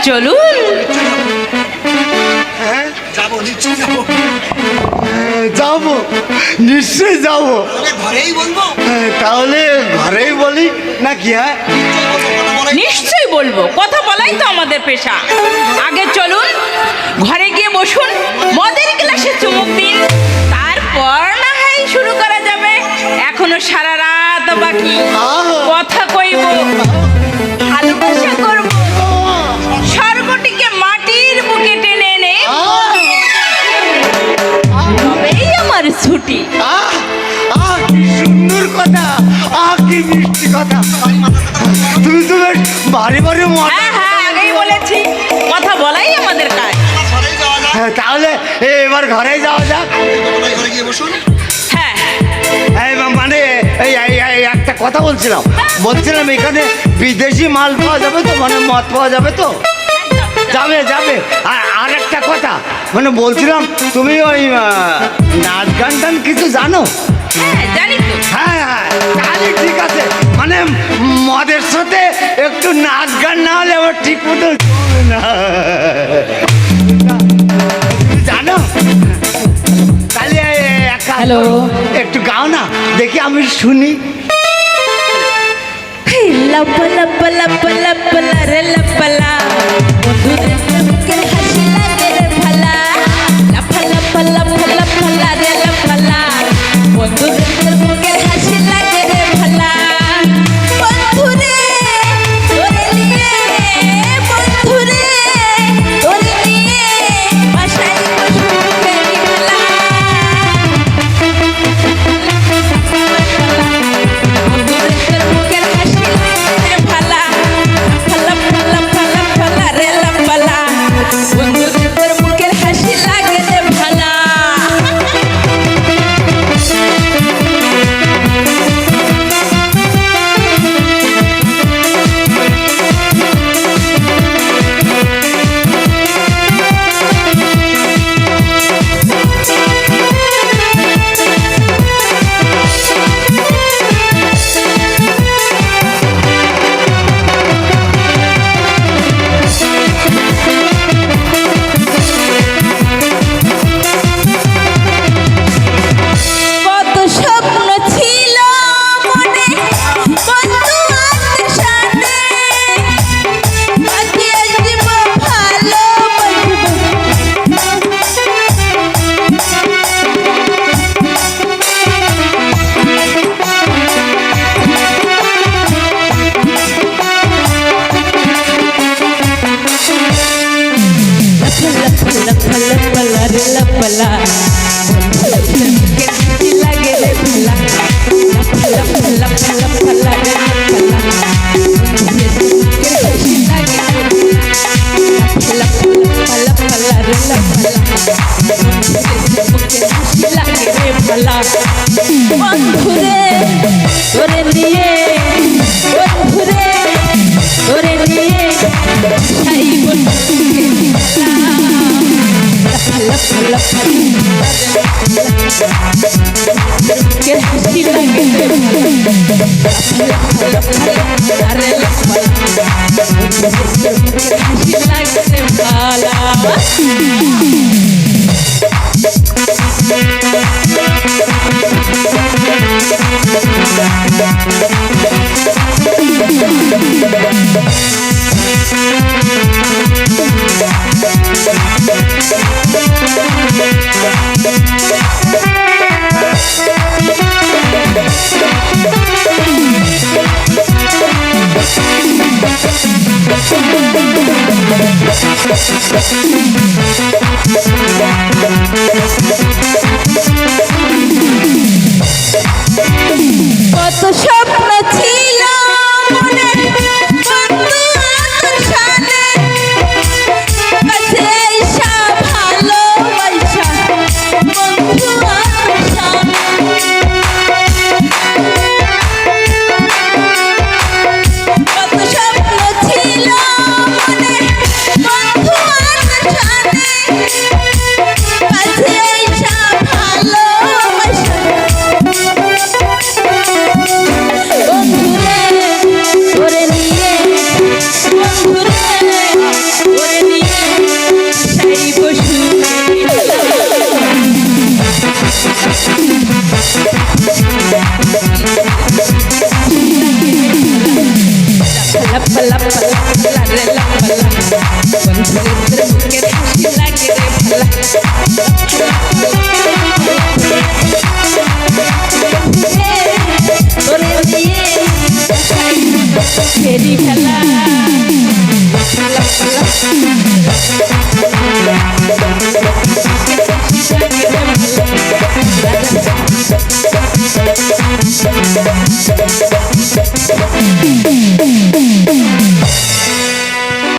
চলুন। হ্যাঁ যাবো, নিশ্চয়ই যাবো। যাবো, নিশ্চয়ই যাবো। ঘরেই বলবো? তাহলে ঘরেই বলি নাকি? হ্যাঁ নিশ্চয়ই বলবো, কথা বলাই তো আমাদের পেশা। আগে চলুন, ঘরে গিয়ে বসুন, মদের গ্লাসে চুমুক দিন, তারপর না হয় শুরু করা যাবে। এখনো সারা রাত বাকি, কথা কইব, ভালোবাসা করব, স্বর্গটিকে মাটির বুকে টেনে এনে তবেই আমার ছুটি। কি সুন্দর কথা, কি মিষ্টি কথা। তুমি তো বেশ ভারী ভারী হ্যাঁ হ্যাঁ, আগেই বলেছি, কথা বলাই আমাদের কাজ। ঘরেই যাওয়া যাক। তাহলে এবার ঘরেই যাওয়া যাক। ঘরে গিয়ে বসুন। হ্যাঁ মানে এই একটা কথা বলছিলাম এখানে বিদেশি মাল পাওয়া যাবে তো, মানে মদ পাওয়া যাবে তো? যাবে যাবে। আর একটা কথা মানে বলছিলাম, তুমি ওই নাচ গান টান কিছু জানো? হ্যাঁ জানি তো। হ্যাঁ হ্যাঁ, তাহলে ঠিক আছে। মানে মদের সাথে একটু নাচ গান না হলে আমার ঠিক মতো চলবে না। জানো? তাহলে হ্যালো, একটু গাও না, দেখি আমি শুনি। লাপলা পলা পলা পলা রে লাপলা, বন্ধুদের মুখে হাসি লাগে রে ভালা। লাপলা পলা পলা পলা রে লাপলা, বন্ধুদের মুখে হাসি লাগে রে ভালা। বন্ধুরে তোরে নিয়ে, বন্ধুরে তোরে নিয়ে বাসায় বসবো বেলা। বন্ধুদের মুখের হাসি লাগে রে ভালা, ফালা ফালা ফালা ফালা রে লাপালা, বন্ধুদের মুখের হাসি লাগে রে ভালা। কত স্বপ্ন ছিল মনে, বন্ধু আজ সামনে, আজকে জীবন ভালো লাপলা লাগে রে ভালা, লাপলা ফালা ফালা রে লাপলা, লাপলা ফালা রে লাগে রে ভালা। বন্ধুরে তোরে নিয়ে, বন্ধুরে তোরে নিয়ে সাই বন্ধু লাপলা কে হাসি লাগে রে ভালা, আরে লাপলা হাসি লাগে রে ভালা।